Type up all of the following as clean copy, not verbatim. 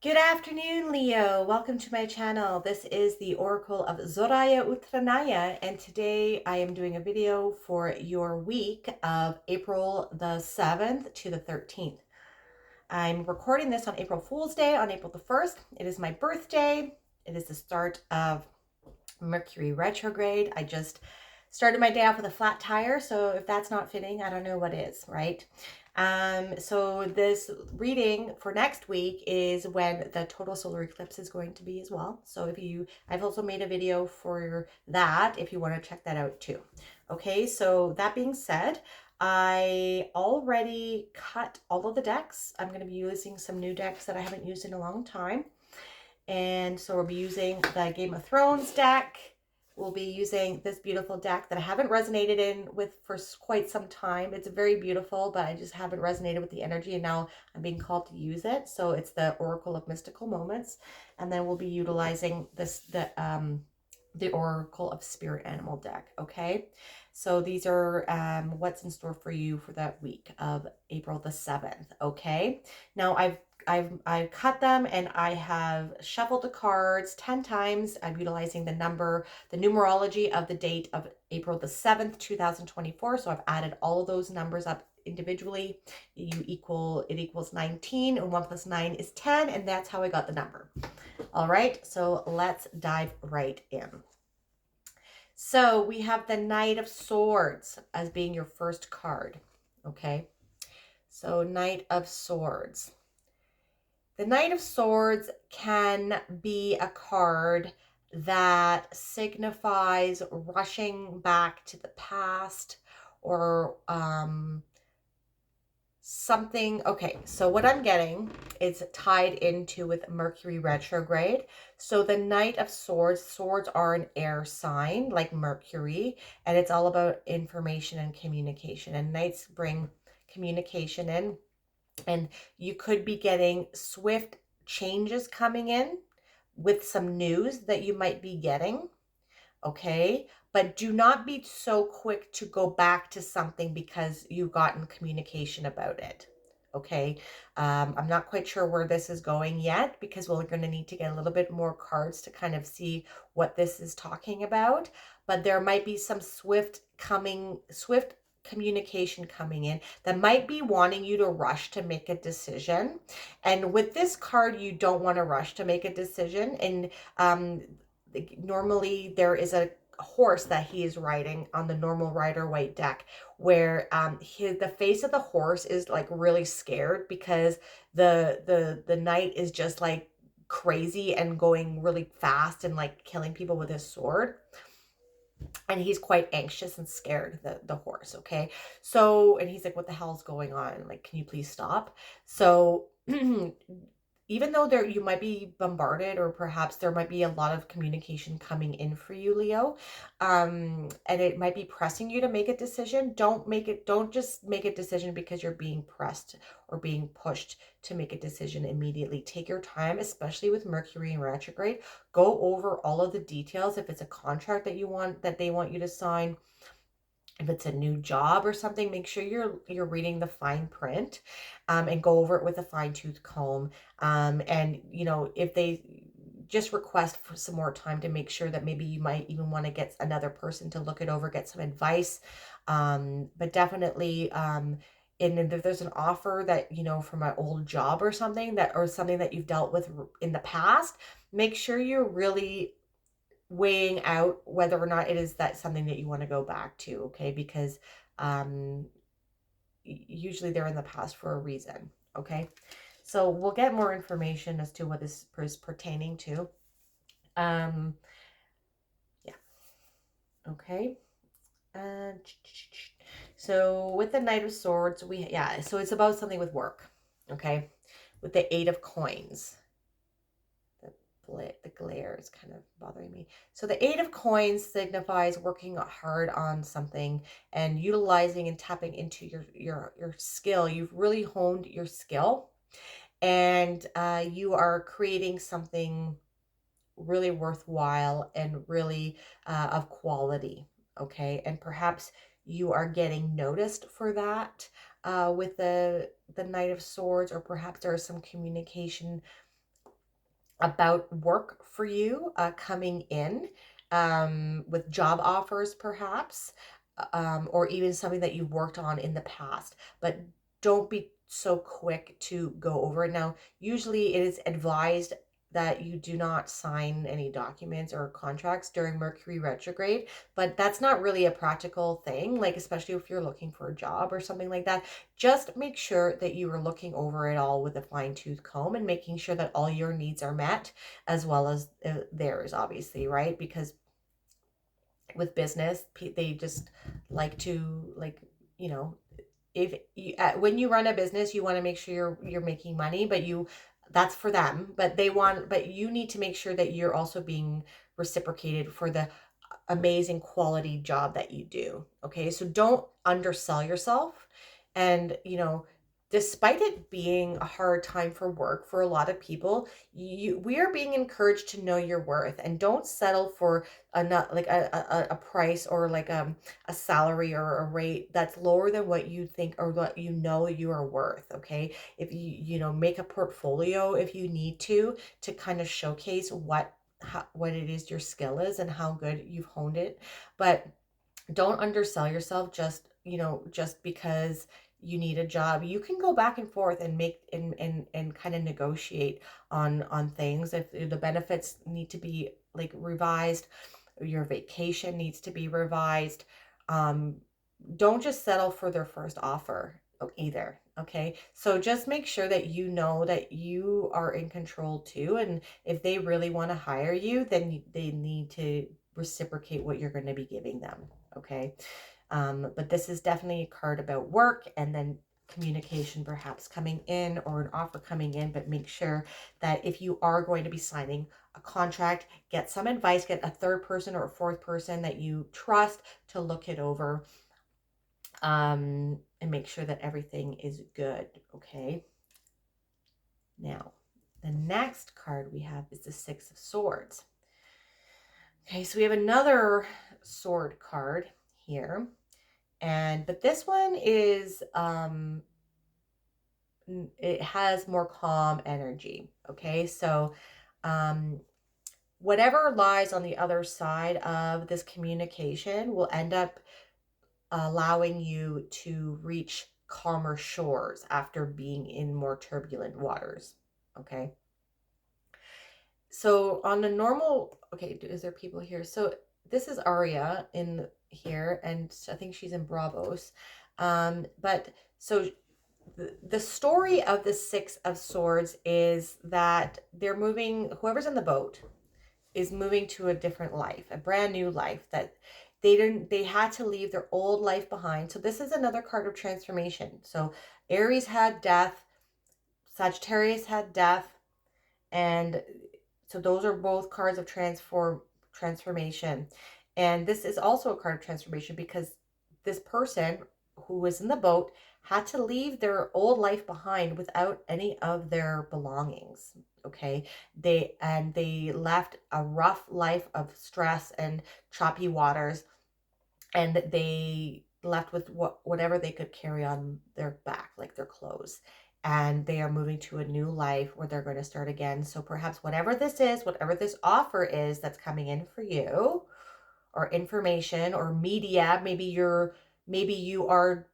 Good afternoon, Leo. Welcome to my channel. This is the Oracle of Zoraya Utranaya, and today I am doing a video for your week of April the 7th to the 13th. I'm recording this on April Fool's Day, on April the 1st. It is my birthday. It is the start of Mercury retrograde. I just started my day off with a flat tire, so if that's not fitting, I don't know what is, right? So this reading for next week is when the total solar eclipse is going to be as well. So I've also made a video for that if you want to check that out too. Okay, so that being said, I already cut all of the decks. I'm going to be using some new decks that I haven't used in a long time. And so we'll be using the Game of Thrones deck. We'll be using this beautiful deck that I haven't resonated in with for quite some time. It's very beautiful, but I just haven't resonated with the energy, and now I'm being called to use it. So it's the Oracle of Mystical Moments. And then we'll be utilizing the Oracle of Spirit Animal deck, okay? So these are what's in store for you for that week of April the 7th, okay? Now I've cut them and I have shuffled the cards 10 times. I'm utilizing the numerology of the date of April the 7th, 2024. So I've added all of those numbers up individually. It equals 19, and 1 plus 9 is 10, and that's how I got the number. All right, so let's dive right in. So we have the Knight of Swords as being your first card, okay? So Knight of Swords. The Knight of Swords can be a card that signifies rushing back to the past or something. Okay, so what I'm getting is tied into with Mercury retrograde. So the Knight of swords are an air sign like Mercury, and it's all about information and communication, and knights bring communication in. And you could be getting swift changes coming in with some news that you might be getting, okay? But do not be so quick to go back to something because you've gotten communication about it, okay? I'm not quite sure where this is going yet because we're going to need to get a little bit more cards to kind of see what this is talking about. But there might be some swift communication coming in that might be wanting you to rush to make a decision. And with this card, you don't want to rush to make a decision. And normally there is a horse that he is riding on the normal Rider-Waite deck where the face of the horse is like really scared because the knight is just like crazy and going really fast and like killing people with his sword, and he's quite anxious and scared, the horse, okay? So, and he's like, what the hell's going on? Like, can you please stop? So even though you might be bombarded, or perhaps there might be a lot of communication coming in for you, Leo, and it might be pressing you to make a decision, don't just make a decision because you're being pressed or being pushed to make a decision immediately. Take your time, especially with Mercury in retrograde. Go over all of the details. If it's a contract that they want you to sign, if it's a new job or something, make sure you're reading the fine print, and go over it with a fine-tooth comb. And if they just request for some more time to make sure that maybe you might even want to get another person to look it over, get some advice. But definitely, and if there's an offer that, from an old job or something that you've dealt with in the past, make sure you're really weighing out whether or not it is that something that you want to go back to, okay? Because usually they're in the past for a reason, okay? So we'll get more information as to what this is pertaining to. Yeah, okay. So with the Knight of Swords, so it's about something with work, okay? With the Eight of Coins. The glare is kind of bothering me. So the Eight of Coins signifies working hard on something and utilizing and tapping into your skill. You've really honed your skill, and you are creating something really worthwhile and really of quality, okay? And perhaps you are getting noticed for that with the Knight of Swords, or perhaps there is some communication about work for you coming in, with job offers perhaps, or even something that you've worked on in the past. But don't be so quick to go over it. Now, usually it is advised that you do not sign any documents or contracts during Mercury retrograde, but that's not really a practical thing, like especially if you're looking for a job or something like that. Just make sure that you are looking over it all with a fine-tooth comb and making sure that all your needs are met, as well as theirs, obviously, right? Because with business, they just like to, like, you know, if you, when you run a business, you want to make sure you're making money, but you, that's for them, but they want, but you need to make sure that you're also being reciprocated for the amazing quality job that you do. Okay, so don't undersell yourself. And despite it being a hard time for work for a lot of people, we are being encouraged to know your worth, and don't settle for a not like a price, or like a salary or a rate that's lower than what you think or what you are worth. Okay, if make a portfolio if you need to kind of showcase what it is your skill is and how good you've honed it. But don't undersell yourself just because you need a job. You can go back and forth and make and kind of negotiate on things. If the benefits need to be like revised, your vacation needs to be revised. um don't just settle for their first offer either. Okay, so just make sure that you know that you are in control too, and if they really want to hire you, then they need to reciprocate what you're going to be giving them. Okay, but this is definitely a card about work, and then communication perhaps coming in, or an offer coming in. But make sure that if you are going to be signing a contract, get some advice, get a third person or a fourth person that you trust to look it over, and make sure that everything is good. Okay, now the next card we have is the Six of Swords. Okay, so we have another sword card here, but this one is it has more calm energy. Okay, so um whatever lies on the other side of this communication will end up allowing you to reach calmer shores after being in more turbulent waters. Okay. So on a normal, okay, is there people here? So this is Aria in here, and I think she's in Bravos. But so the story of the Six of Swords is that they're moving, whoever's in the boat is moving to a different life, a brand new life, that they had to leave their old life behind. So this is another card of transformation. So Aries had death, Sagittarius had death, and so those are both cards of transformation. And this is also a card of transformation because this person who was in the boat had to leave their old life behind without any of their belongings. Okay, they left a rough life of stress and choppy waters, and they left with whatever they could carry on their back, like their clothes. And they are moving to a new life where they're going to start again. So perhaps whatever this is, whatever this offer is that's coming in for you, or information or media, maybe you are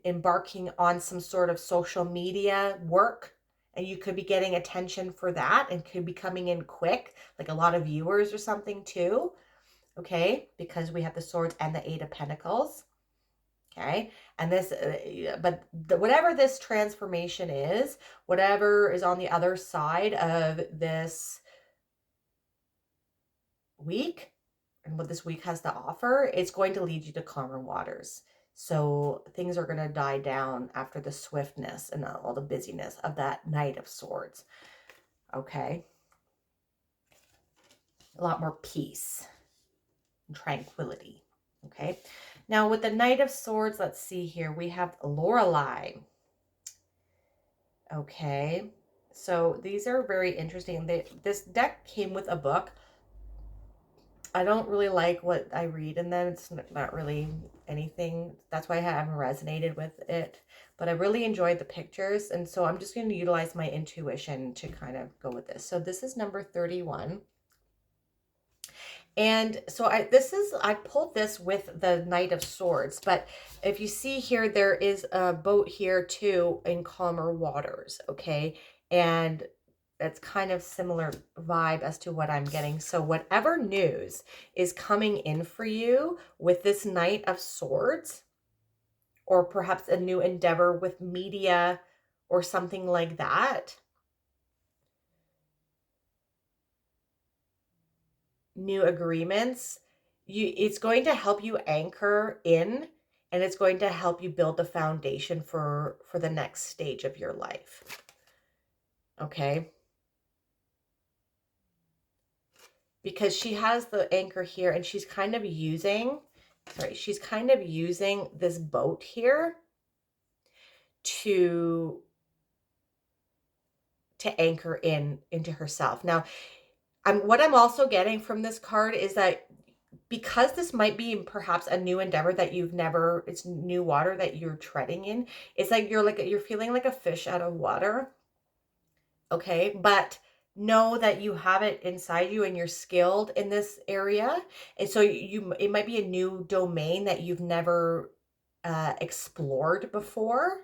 embarking on some sort of social media work, and you could be getting attention for that and could be coming in quick, like a lot of viewers or something too. Okay, because we have the Swords and the Eight of Pentacles. Okay, and this, whatever this transformation is, whatever is on the other side of this week, and what this week has to offer, it's going to lead you to calmer waters. So things are going to die down after the swiftness and all the busyness of that Knight of Swords. Okay, a lot more peace and tranquility. Okay, now with the Knight of Swords, let's see here, we have Lorelei. Okay, so these are very interesting. This deck came with a book, I don't really like what I read in them. It's not really anything. That's why I haven't resonated with it. But I really enjoyed the pictures. And so I'm just going to utilize my intuition to kind of go with this. So this is number 31. And so I pulled this with the Knight of Swords, but if you see here, there is a boat here too in calmer waters, okay? And it's kind of similar vibe as to what I'm getting. So whatever news is coming in for you with this Knight of Swords, or perhaps a new endeavor with media or something like that, new agreements, it's going to help you anchor in, and it's going to help you build the foundation for the next stage of your life. Okay? Because she has the anchor here, and she's kind of using this boat here to anchor into herself. Now, what I'm also getting from this card is that because this might be perhaps a new endeavor that it's new water that you're treading in. It's like you're feeling like a fish out of water. Okay. But know that you have it inside you and you're skilled in this area. And so it might be a new domain that you've never explored before,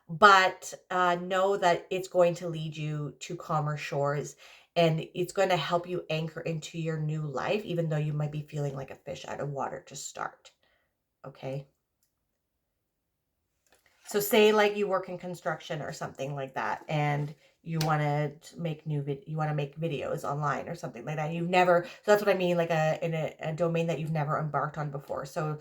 but know that it's going to lead you to calmer shores, and it's going to help you anchor into your new life, even though you might be feeling like a fish out of water to start. Okay. So say like you work in construction or something like that, and you want to make videos online or something like that. So that's what I mean, like in a domain that you've never embarked on before. So,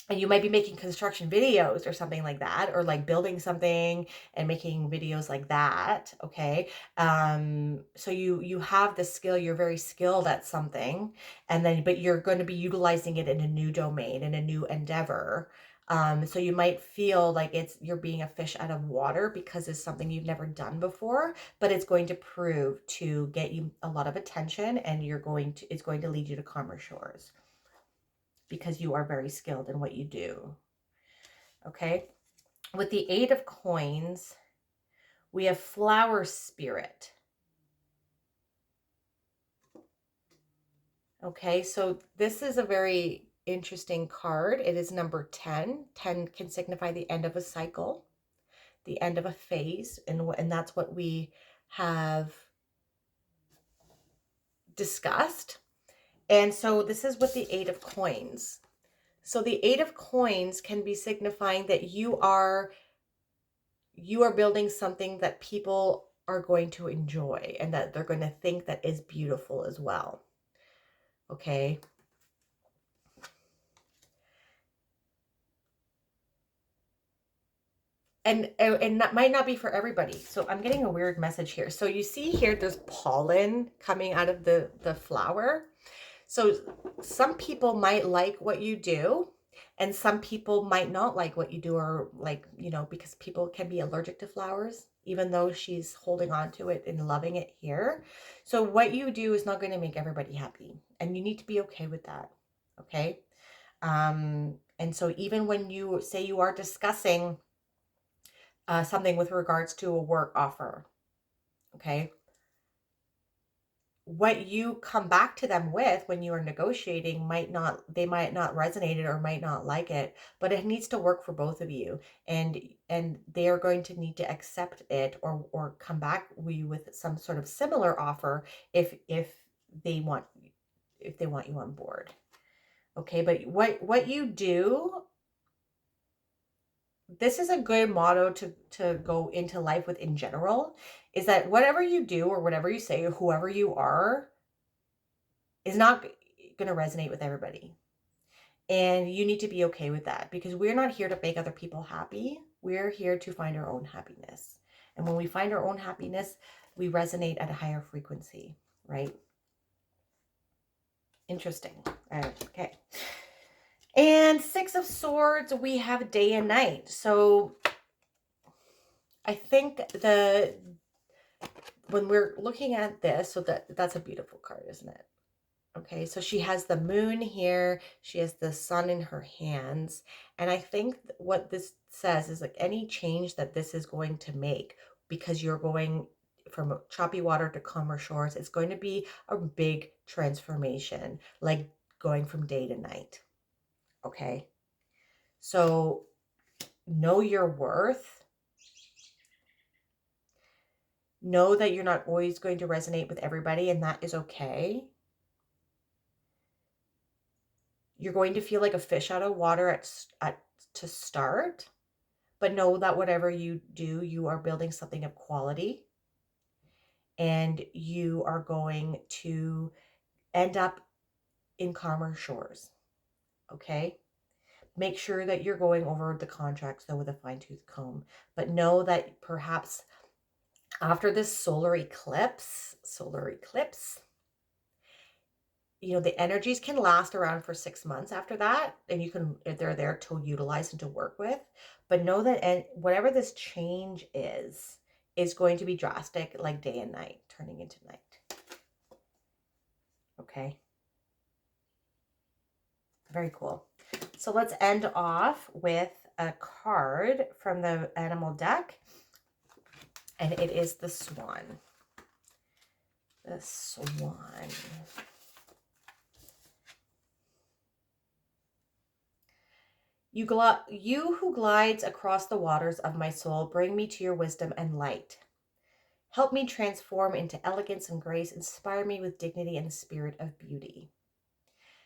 and you might be making construction videos or something like that, or like building something and making videos like that. Okay. So you have the skill, you're very skilled at something, but you're going to be utilizing it in a new domain, in a new endeavor. So you might feel like you're being a fish out of water because it's something you've never done before, but it's going to prove to get you a lot of attention, and it's going to lead you to calmer shores, because you are very skilled in what you do. Okay. With the 8 of Coins, we have Flower Spirit. Okay. So this is a very interesting card. It is number 10. 10 can signify the end of a cycle, the end of a phase. And that's what we have discussed. And so this is with the 8 of Coins. So the 8 of Coins can be signifying that you are building something that people are going to enjoy and that they're going to think that is beautiful as well. Okay. And that might not be for everybody. So I'm getting a weird message here. So you see here, there's pollen coming out of the flower. So some people might like what you do, and some people might not like what you do, or because people can be allergic to flowers, even though she's holding on to it and loving it here. So what you do is not going to make everybody happy, and you need to be okay with that. Okay. And so even when you say you are discussing something with regards to a work offer, okay, what you come back to them with when you are negotiating they might not resonate it or might not like it, but it needs to work for both of you, and they are going to need to accept it, or come back with some sort of similar offer if they want you on board. Okay. But what you do, this is a good motto to go into life with in general, is that whatever you do or whatever you say or whoever you are is not going to resonate with everybody. And you need to be okay with that, because we're not here to make other people happy. We're here to find our own happiness. And when we find our own happiness, we resonate at a higher frequency, right? Interesting. Okay. And 6 of Swords, we have Day and Night. So I think when we're looking at this, so that's a beautiful card, isn't it? Okay, so she has the moon here, she has the sun in her hands, and I think what this says is like any change that this is going to make, because you're going from choppy water to calmer shores, it's going to be a big transformation, like going from day to night. Okay, so know your worth. Know that you're not always going to resonate with everybody, and that is okay. You're going to feel like a fish out of water to start, but know that whatever you do, you are building something of quality, and you are going to end up in calmer shores. Okay? Make sure that you're going over the contracts though with a fine-tooth comb, but know that perhaps after this solar eclipse, you know, the energies can last around for 6 months after that, and you can, if they're there to utilize and to work with. But know that, and whatever this change is going to be drastic, like day and night, turning into night. Okay. Very cool. So let's end off with a card from the animal deck, and it is the swan. The swan. You who glides across the waters of my soul, bring me to your wisdom and light. Help me transform into elegance and grace. Inspire me with dignity and the spirit of beauty.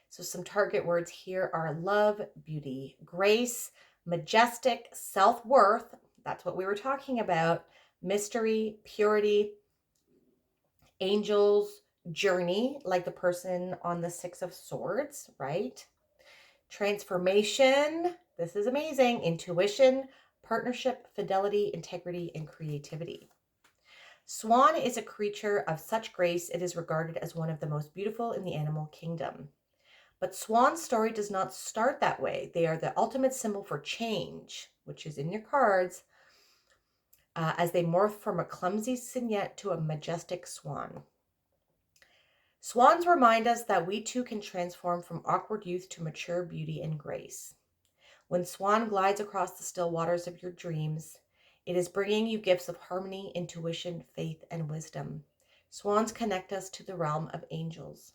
So some target words here are love, beauty, grace, majestic, self-worth. That's what we were talking about. Mystery, purity, angels, journey, like the person on the Six of Swords, right? Transformation, this is amazing. Intuition, partnership, fidelity, integrity, and creativity. Swan is a creature of such grace, it is regarded as one of the most beautiful in the animal kingdom. But Swan's story does not start that way. They are the ultimate symbol for change, which is in your cards, as they morph from a clumsy cygnette to a majestic swan. Swans remind us that we too can transform from awkward youth to mature beauty and grace. When Swan glides across the still waters of your dreams, it is bringing you gifts of harmony, intuition, faith, and wisdom. Swans connect us to the realm of angels.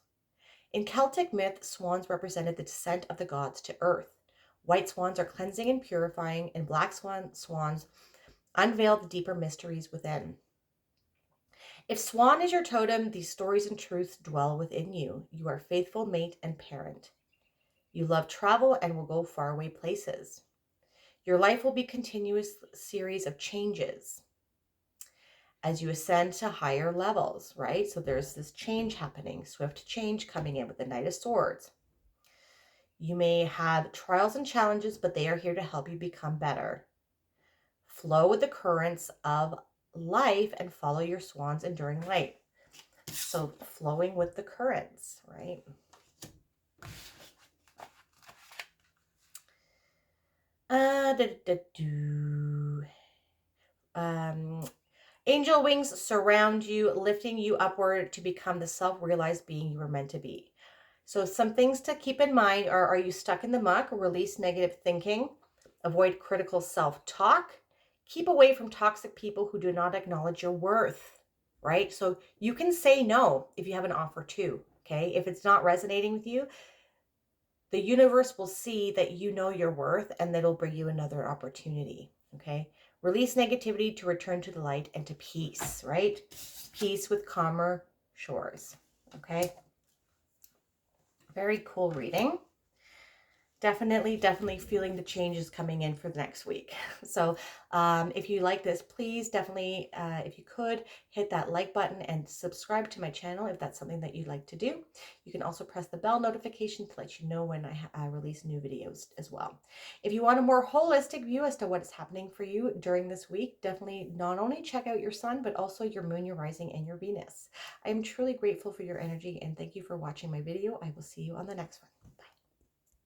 In Celtic myth, swans represented the descent of the gods to earth. White swans are cleansing and purifying, and black swans unveil the deeper mysteries within. If swan is your totem, these stories and truths dwell within you. You are faithful mate and parent. You love travel and will go faraway places. Your life will be a continuous series of changes as you ascend to higher levels, right? So there's this change happening, swift change coming in with the Knight of Swords. You may have trials and challenges, but they are here to help you become better. Flow with the currents of life and follow your swan's enduring light. So flowing with the currents, right? Angel wings surround you, lifting you upward to become the self-realized being you were meant to be. So some things to keep in mind are you stuck in the muck? Release negative thinking. Avoid critical self-talk. Keep away from toxic people who do not acknowledge your worth, right? So you can say no if you have an offer too, okay? If it's not resonating with you, the universe will see that you know your worth, and that'll bring you another opportunity, okay? Release negativity to return to the light and to peace, right? Peace with calmer shores, okay? Very cool reading. Definitely feeling the changes coming in for the next week. So if you like this, please definitely, if you could, hit that like button and subscribe to my channel if that's something that you'd like to do. You can also press the bell notification to let you know when I release new videos as well. If you want a more holistic view as to what's happening for you during this week, definitely not only check out your sun, but also your moon, your rising, and your Venus. I am truly grateful for your energy, and thank you for watching my video. I will see you on the next one.